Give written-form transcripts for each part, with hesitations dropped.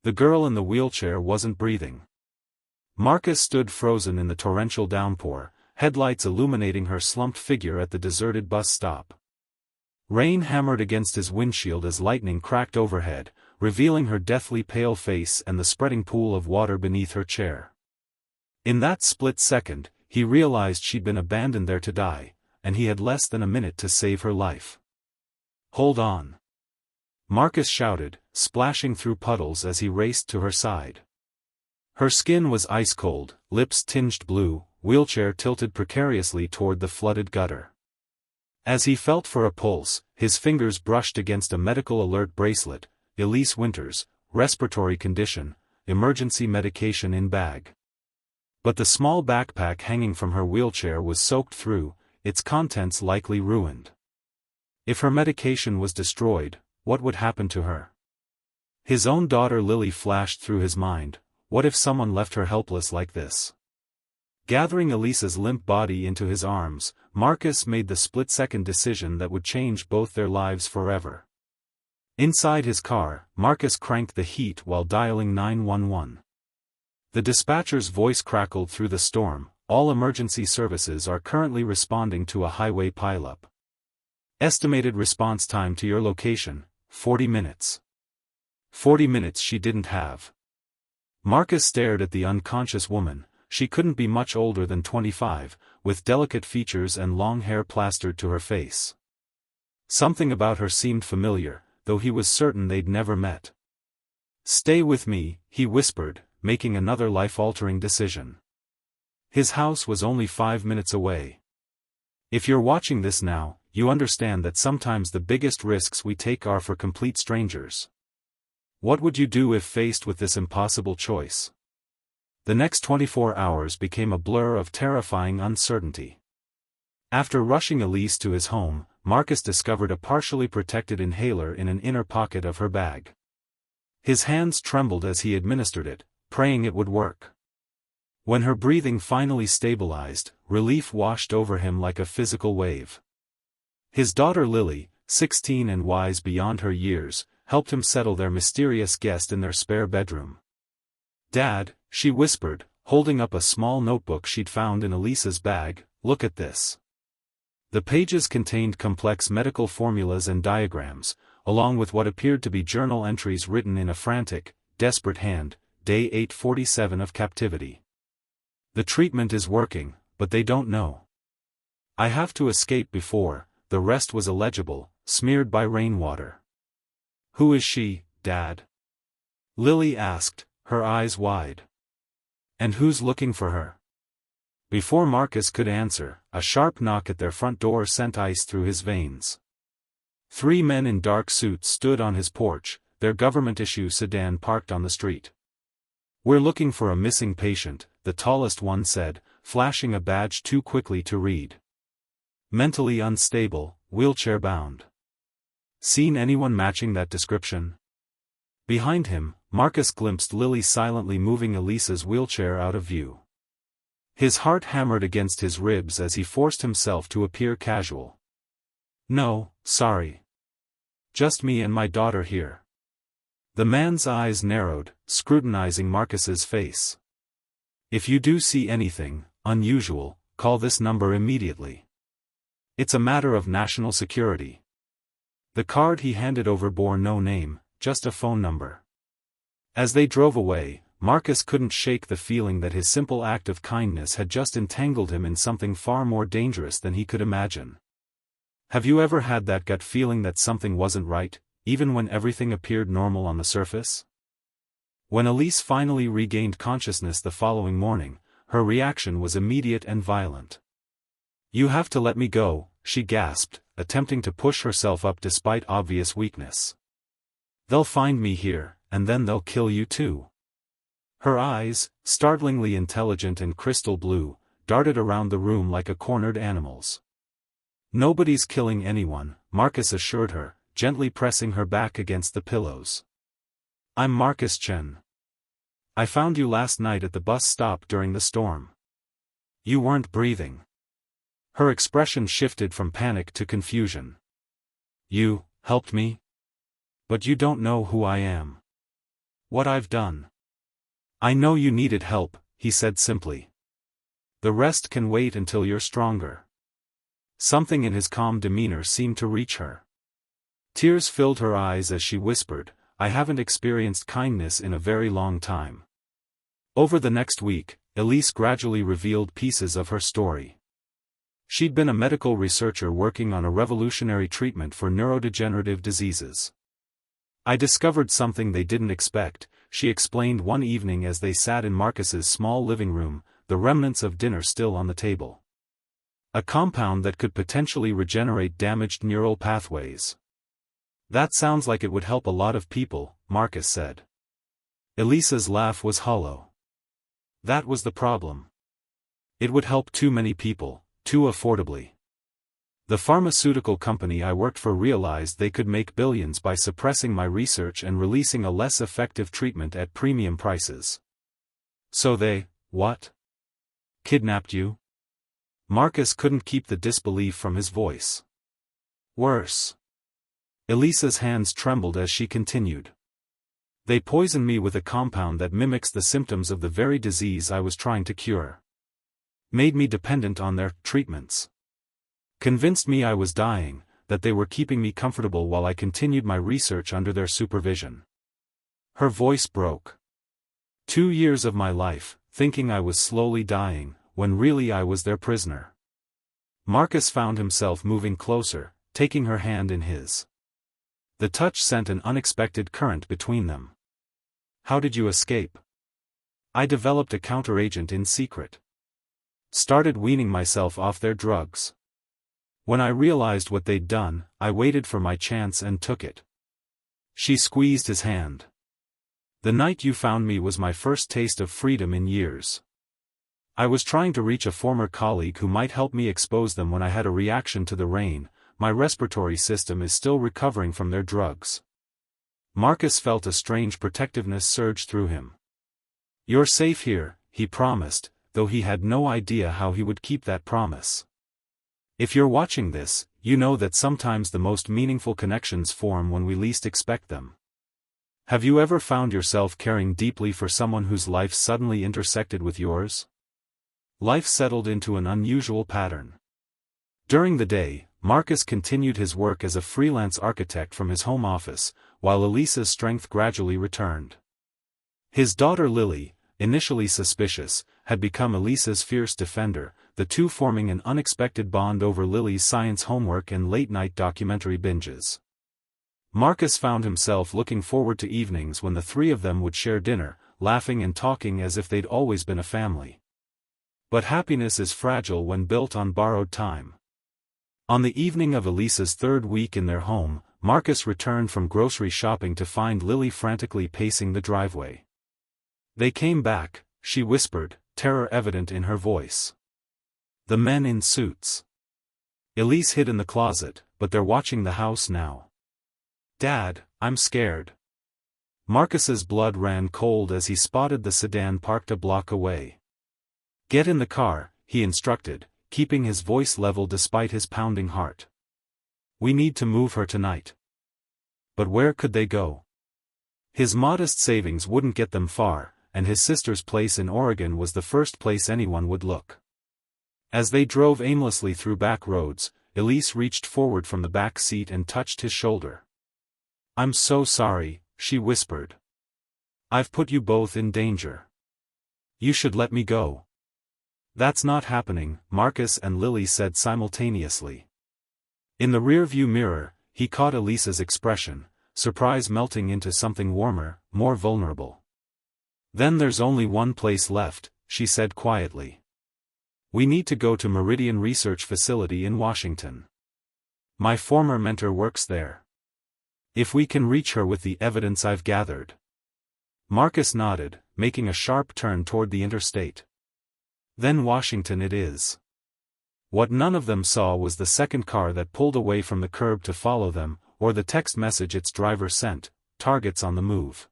The girl in the wheelchair wasn't breathing. Marcus stood frozen in the torrential downpour, headlights illuminating her slumped figure at the deserted bus stop. Rain hammered against his windshield as lightning cracked overhead, revealing her deathly pale face and the spreading pool of water beneath her chair. In that split second, he realized she'd been abandoned there to die, and he had less than a minute to save her life. "Hold on!" Marcus shouted, splashing through puddles as he raced to her side. Her skin was ice-cold, lips tinged blue, wheelchair tilted precariously toward the flooded gutter. As he felt for a pulse, his fingers brushed against a medical alert bracelet. Elise Winters, respiratory condition, emergency medication in bag. But the small backpack hanging from her wheelchair was soaked through, its contents likely ruined. If her medication was destroyed, what would happen to her? His own daughter Lily flashed through his mind. What if someone left her helpless like this? Gathering Elise's limp body into his arms, Marcus made the split-second decision that would change both their lives forever. Inside his car, Marcus cranked the heat while dialing 911. The dispatcher's voice crackled through the storm. "All emergency services are currently responding to a highway pileup. Estimated response time to your location, 40 minutes. 40 minutes she didn't have. Marcus stared at the unconscious woman. She couldn't be much older than 25, with delicate features and long hair plastered to her face. Something about her seemed familiar, though he was certain they'd never met. "Stay with me," he whispered, making another life-altering decision. His house was only 5 minutes away. If you're watching this now, you understand that sometimes the biggest risks we take are for complete strangers. What would you do if faced with this impossible choice? The next 24 hours became a blur of terrifying uncertainty. After rushing Elise to his home, Marcus discovered a partially protected inhaler in an inner pocket of her bag. His hands trembled as he administered it, praying it would work. When her breathing finally stabilized, relief washed over him like a physical wave. His daughter Lily, 16 and wise beyond her years, helped him settle their mysterious guest in their spare bedroom. "Dad," she whispered, holding up a small notebook she'd found in Elise's bag, "look at this." The pages contained complex medical formulas and diagrams, along with what appeared to be journal entries written in a frantic, desperate hand. Day 847 of captivity. "The treatment is working, but they don't know. I have to escape before." The rest was illegible, smeared by rainwater. "Who is she, Dad?" Lily asked, her eyes wide. "And who's looking for her?" Before Marcus could answer, a sharp knock at their front door sent ice through his veins. 3 men in dark suits stood on his porch, their government-issue sedan parked on the street. "We're looking for a missing patient," the tallest one said, flashing a badge too quickly to read. "Mentally unstable, wheelchair-bound. Seen anyone matching that description?" Behind him, Marcus glimpsed Lily silently moving Elise's wheelchair out of view. His heart hammered against his ribs as he forced himself to appear casual. "No, sorry. Just me and my daughter here." The man's eyes narrowed, scrutinizing Marcus's face. "If you do see anything unusual, call this number immediately. It's a matter of national security." The card he handed over bore no name, just a phone number. As they drove away, Marcus couldn't shake the feeling that his simple act of kindness had just entangled him in something far more dangerous than he could imagine. Have you ever had that gut feeling that something wasn't right, even when everything appeared normal on the surface? When Elise finally regained consciousness the following morning, her reaction was immediate and violent. "You have to let me go," she gasped, attempting to push herself up despite obvious weakness. "They'll find me here, and then they'll kill you too." Her eyes, startlingly intelligent and crystal blue, darted around the room like a cornered animal's. "Nobody's killing anyone," Marcus assured her, gently pressing her back against the pillows. "I'm Marcus Chen. I found you last night at the bus stop during the storm. You weren't breathing." Her expression shifted from panic to confusion. "You helped me? But you don't know who I am." What I've done. I know you needed help, he said simply. The rest can wait until you're stronger. Something in his calm demeanor seemed to reach her. Tears filled her eyes as she whispered, I haven't experienced kindness in a very long time. Over the next week, Elise gradually revealed pieces of her story. She'd been a medical researcher working on a revolutionary treatment for neurodegenerative diseases. I discovered something they didn't expect, she explained one evening as they sat in Marcus's small living room, the remnants of dinner still on the table. A compound that could potentially regenerate damaged neural pathways. That sounds like it would help a lot of people, Marcus said. Elise's laugh was hollow. That was the problem. It would help too many people, too affordably. The pharmaceutical company I worked for realized they could make billions by suppressing my research and releasing a less effective treatment at premium prices. So they, what? Kidnapped you? Marcus couldn't keep the disbelief from his voice. Worse. Elise's hands trembled as she continued. They poisoned me with a compound that mimics the symptoms of the very disease I was trying to cure. Made me dependent on their treatments. Convinced me I was dying, that they were keeping me comfortable while I continued my research under their supervision. Her voice broke. 2 years of my life, thinking I was slowly dying, when really I was their prisoner. Marcus found himself moving closer, taking her hand in his. The touch sent an unexpected current between them. How did you escape? I developed a counteragent in secret. Started weaning myself off their drugs. When I realized what they'd done, I waited for my chance and took it. She squeezed his hand. The night you found me was my first taste of freedom in years. I was trying to reach a former colleague who might help me expose them when I had a reaction to the rain. My respiratory system is still recovering from their drugs. Marcus felt a strange protectiveness surge through him. You're safe here, he promised, though he had no idea how he would keep that promise. If you're watching this, you know that sometimes the most meaningful connections form when we least expect them. Have you ever found yourself caring deeply for someone whose life suddenly intersected with yours? Life settled into an unusual pattern. During the day, Marcus continued his work as a freelance architect from his home office, while Elise's strength gradually returned. His daughter Lily, initially suspicious, had become Elise's fierce defender, the two forming an unexpected bond over Lily's science homework and late-night documentary binges. Marcus found himself looking forward to evenings when the three of them would share dinner, laughing and talking as if they'd always been a family. But happiness is fragile when built on borrowed time. On the evening of Elise's third week in their home, Marcus returned from grocery shopping to find Lily frantically pacing the driveway. They came back, she whispered, terror evident in her voice. The men in suits. Elise hid in the closet, but they're watching the house now. Dad, I'm scared. Marcus's blood ran cold as he spotted the sedan parked a block away. Get in the car, he instructed, keeping his voice level despite his pounding heart. We need to move her tonight. But where could they go? His modest savings wouldn't get them far, and his sister's place in Oregon was the first place anyone would look. As they drove aimlessly through back roads, Elise reached forward from the back seat and touched his shoulder. I'm so sorry, she whispered. I've put you both in danger. You should let me go. That's not happening, Marcus and Lily said simultaneously. In the rearview mirror, he caught Elise's expression, surprise melting into something warmer, more vulnerable. Then there's only one place left, she said quietly. We need to go to Meridian Research Facility in Washington. My former mentor works there. If we can reach her with the evidence I've gathered. Marcus nodded, making a sharp turn toward the interstate. Then Washington it is. What none of them saw was the second car that pulled away from the curb to follow them, or the text message its driver sent, targets on the move.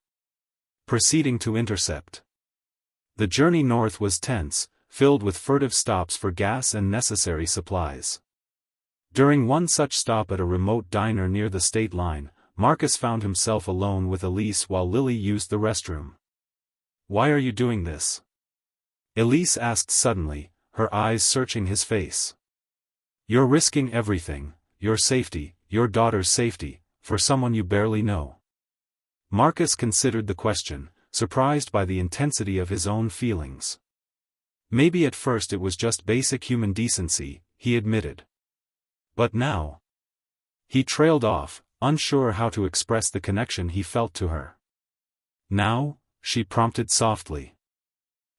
Proceeding to intercept. The journey north was tense, filled with furtive stops for gas and necessary supplies. During one such stop at a remote diner near the state line, Marcus found himself alone with Elise while Lily used the restroom. "Why are you doing this?" Elise asked suddenly, her eyes searching his face. "You're risking everything, your safety, your daughter's safety, for someone you barely know." Marcus considered the question, surprised by the intensity of his own feelings. Maybe at first it was just basic human decency, he admitted. But now... He trailed off, unsure how to express the connection he felt to her. "Now?" she prompted softly.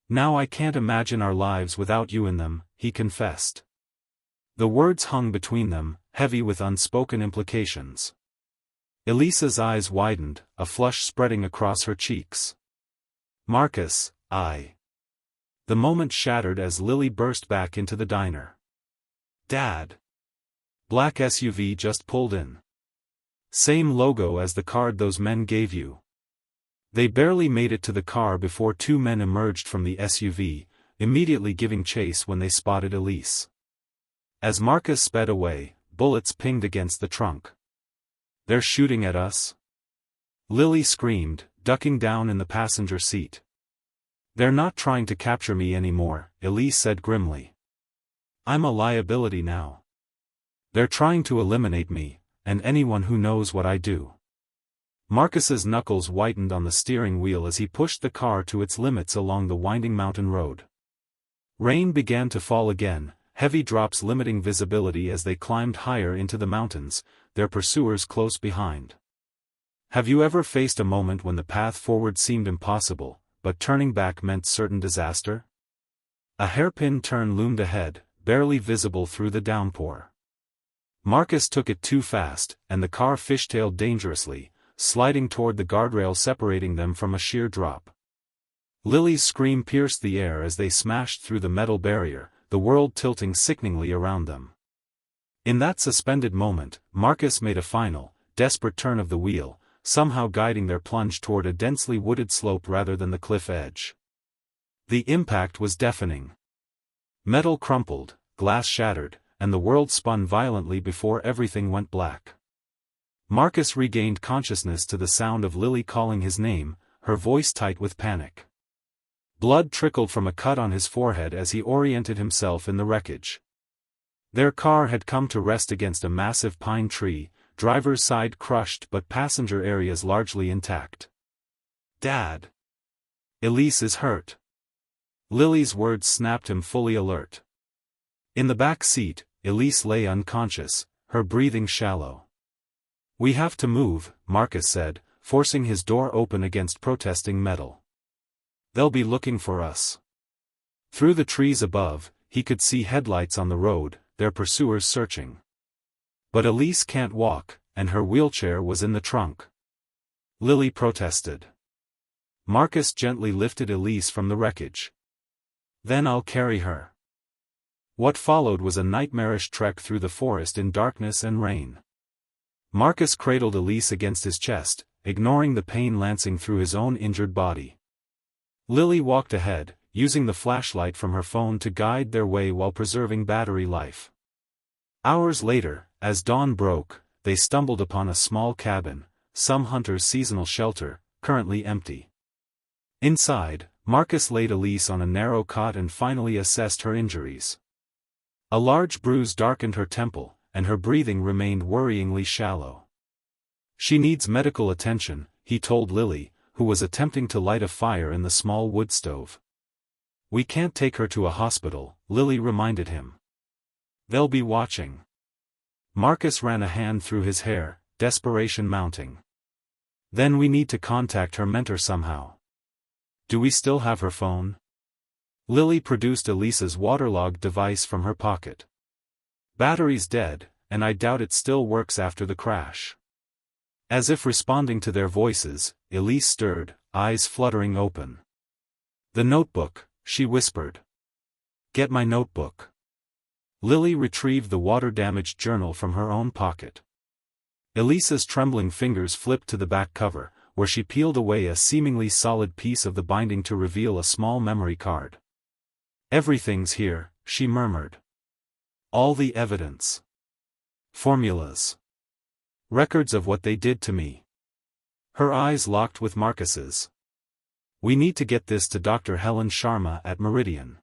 "Now I can't imagine our lives without you in them," he confessed. The words hung between them, heavy with unspoken implications. Elise's eyes widened, a flush spreading across her cheeks. "Marcus, The moment shattered as Lily burst back into the diner. "Dad!" Black SUV just pulled in. "Same logo as the card those men gave you." They barely made it to the car before two men emerged from the SUV, immediately giving chase when they spotted Elise. As Marcus sped away, bullets pinged against the trunk. "They're shooting at us?" Lily screamed, ducking down in the passenger seat. "They're not trying to capture me anymore," Elise said grimly. "I'm a liability now. They're trying to eliminate me, and anyone who knows what I do." Marcus's knuckles whitened on the steering wheel as he pushed the car to its limits along the winding mountain road. Rain began to fall again, heavy drops limiting visibility as they climbed higher into the mountains, their pursuers close behind. Have you ever faced a moment when the path forward seemed impossible, but turning back meant certain disaster? A hairpin turn loomed ahead, barely visible through the downpour. Marcus took it too fast, and the car fishtailed dangerously, sliding toward the guardrail separating them from a sheer drop. Lily's scream pierced the air as they smashed through the metal barrier, the world tilting sickeningly around them. In that suspended moment, Marcus made a final, desperate turn of the wheel, somehow guiding their plunge toward a densely wooded slope rather than the cliff edge. The impact was deafening. Metal crumpled, glass shattered, and the world spun violently before everything went black. Marcus regained consciousness to the sound of Lily calling his name, her voice tight with panic. Blood trickled from a cut on his forehead as he oriented himself in the wreckage. Their car had come to rest against a massive pine tree, driver's side crushed but passenger areas largely intact. "Dad! Elise is hurt." Lily's words snapped him fully alert. In the back seat, Elise lay unconscious, her breathing shallow. "We have to move," Marcus said, forcing his door open against protesting metal. "They'll be looking for us." Through the trees above, he could see headlights on the road, their pursuers searching. "But Elise can't walk, and her wheelchair was in the trunk." Lily protested. Marcus gently lifted Elise from the wreckage. "Then I'll carry her." What followed was a nightmarish trek through the forest in darkness and rain. Marcus cradled Elise against his chest, ignoring the pain lancing through his own injured body. Lily walked ahead, using the flashlight from her phone to guide their way while preserving battery life. Hours later, as dawn broke, they stumbled upon a small cabin, some hunter's seasonal shelter, currently empty. Inside, Marcus laid Elise on a narrow cot and finally assessed her injuries. A large bruise darkened her temple, and her breathing remained worryingly shallow. "She needs medical attention," he told Lily, who was attempting to light a fire in the small wood stove. "We can't take her to a hospital," Lily reminded him. "They'll be watching." Marcus ran a hand through his hair, desperation mounting. "Then we need to contact her mentor somehow. Do we still have her phone?" Lily produced Elise's waterlogged device from her pocket. "Battery's dead, and I doubt it still works after the crash." As if responding to their voices, Elise stirred, eyes fluttering open. "The notebook," she whispered. "Get my notebook." Lily retrieved the water-damaged journal from her own pocket. Elise's trembling fingers flipped to the back cover, where she peeled away a seemingly solid piece of the binding to reveal a small memory card. "Everything's here," she murmured. "All the evidence. Formulas. Records of what they did to me. Her eyes locked with Marcus's. We need to get this to Dr. Helen Sharma at Meridian.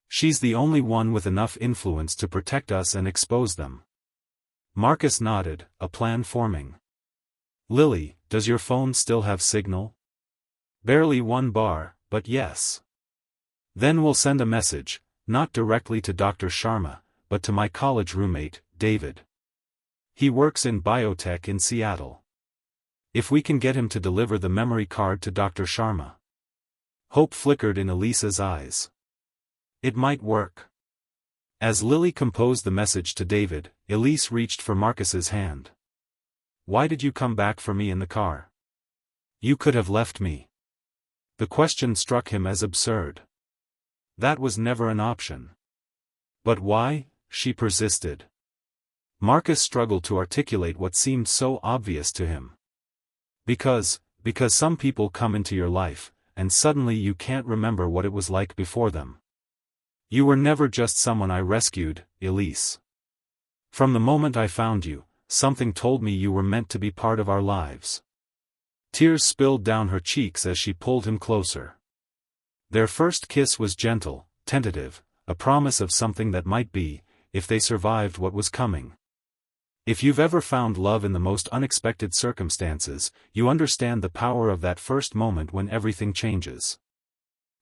She's the only one with enough influence to protect us and expose them. Marcus nodded, a plan forming. Lily, does your phone still have signal? Barely 1 bar, but yes. Then we'll send a message, not directly to Dr. Sharma, but to my college roommate, David. He works in biotech in Seattle. If we can get him to deliver the memory card to Dr. Sharma. Hope flickered in Elise's eyes. It might work. As Lily composed the message to David, Elise reached for Marcus's hand. Why did you come back for me in the car? You could have left me. The question struck him as absurd. That was never an option. But why? She persisted. Marcus struggled to articulate what seemed so obvious to him. Because some people come into your life, and suddenly you can't remember what it was like before them. You were never just someone I rescued, Elise. From the moment I found you, something told me you were meant to be part of our lives. Tears spilled down her cheeks as she pulled him closer. Their first kiss was gentle, tentative, a promise of something that might be, if they survived what was coming. If you've ever found love in the most unexpected circumstances, you understand the power of that first moment when everything changes.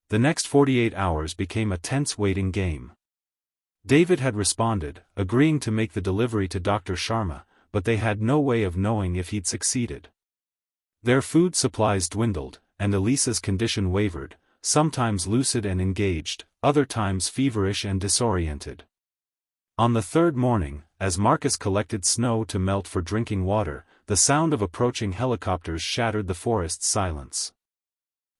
The next 48 hours became a tense waiting game. David had responded, agreeing to make the delivery to Dr. Sharma, but they had no way of knowing if he'd succeeded. Their food supplies dwindled, and Elise's condition wavered, sometimes lucid and engaged, other times feverish and disoriented. On the third morning, as Marcus collected snow to melt for drinking water, the sound of approaching helicopters shattered the forest's silence.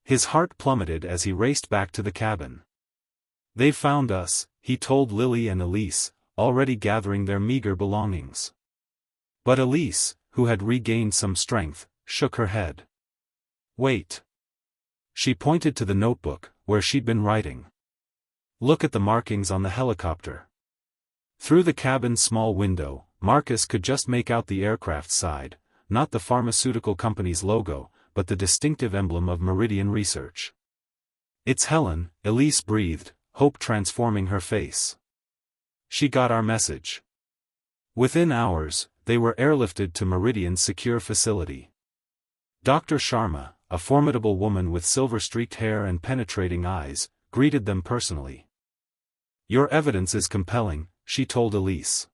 His heart plummeted as he raced back to the cabin. They've found us, he told Lily and Elise, already gathering their meager belongings. But Elise, who had regained some strength, shook her head. Wait. She pointed to the notebook, where she'd been writing. Look at the markings on the helicopter. Through the cabin's small window, Marcus could just make out the aircraft side, not the pharmaceutical company's logo, but the distinctive emblem of Meridian Research. It's Helen, Elise breathed, hope transforming her face. She got our message. Within hours, they were airlifted to Meridian's secure facility. Dr. Sharma, a formidable woman with silver-streaked hair and penetrating eyes, greeted them personally. Your evidence is compelling, she told Elise.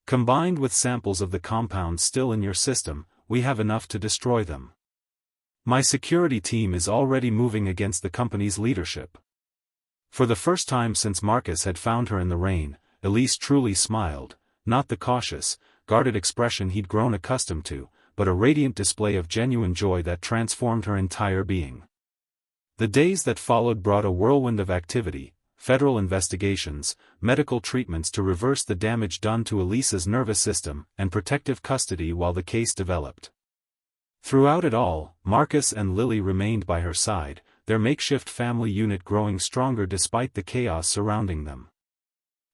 Combined with samples of the compounds still in your system, we have enough to destroy them. My security team is already moving against the company's leadership. For the first time since Marcus had found her in the rain, Elise truly smiled, not the cautious, guarded expression he'd grown accustomed to, but a radiant display of genuine joy that transformed her entire being. The days that followed brought a whirlwind of activity, federal investigations, medical treatments to reverse the damage done to Elise's nervous system, and protective custody while the case developed. Throughout it all, Marcus and Lily remained by her side, their makeshift family unit growing stronger despite the chaos surrounding them.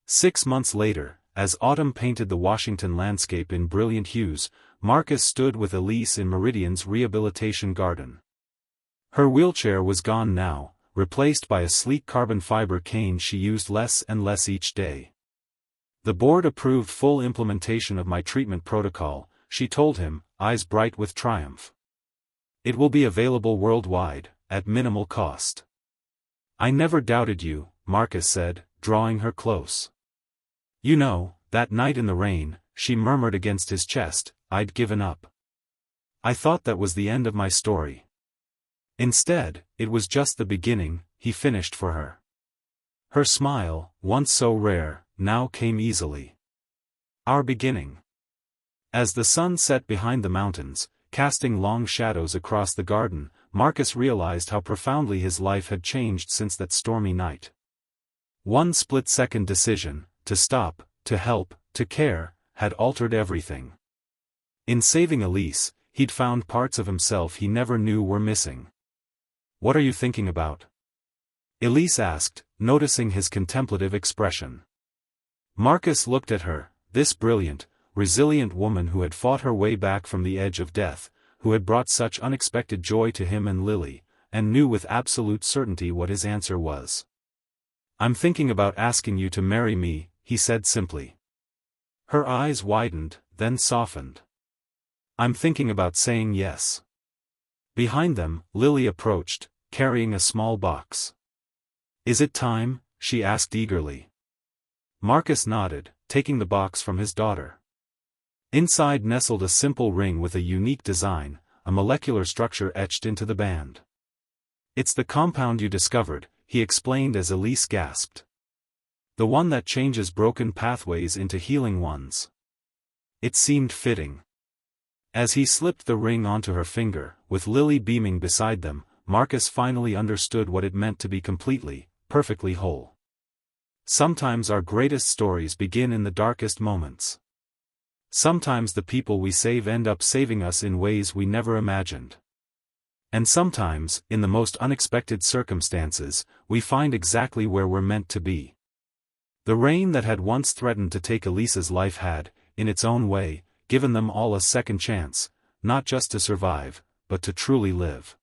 6 months later, as autumn painted the Washington landscape in brilliant hues, Marcus stood with Elise in Meridian's rehabilitation garden. Her wheelchair was gone now, replaced by a sleek carbon fiber cane she used less and less each day. The board approved full implementation of my treatment protocol, she told him, eyes bright with triumph. It will be available worldwide, at minimal cost. I never doubted you, Marcus said, drawing her close. You know, that night in the rain, she murmured against his chest, I'd given up. I thought that was the end of my story. Instead, it was just the beginning, he finished for her. Her smile, once so rare, now came easily. Our beginning. As the sun set behind the mountains, casting long shadows across the garden, Marcus realized how profoundly his life had changed since that stormy night. One split-second decision, to stop, to help, to care, had altered everything. In saving Elise, he'd found parts of himself he never knew were missing. What are you thinking about? Elise asked, noticing his contemplative expression. Marcus looked at her, this brilliant, resilient woman who had fought her way back from the edge of death, who had brought such unexpected joy to him and Lily, and knew with absolute certainty what his answer was. "I'm thinking about asking you to marry me," he said simply. Her eyes widened, then softened. "I'm thinking about saying yes." Behind them, Lily approached, carrying a small box. "Is it time?" she asked eagerly. Marcus nodded, taking the box from his daughter. Inside nestled a simple ring with a unique design, a molecular structure etched into the band. "It's the compound you discovered," he explained as Elise gasped. "The one that changes broken pathways into healing ones." It seemed fitting. As he slipped the ring onto her finger, with Lily beaming beside them, Marcus finally understood what it meant to be completely, perfectly whole. Sometimes our greatest stories begin in the darkest moments. Sometimes the people we save end up saving us in ways we never imagined. And sometimes, in the most unexpected circumstances, we find exactly where we're meant to be. The rain that had once threatened to take Elise's life had, in its own way, given them all a second chance, not just to survive, but to truly live.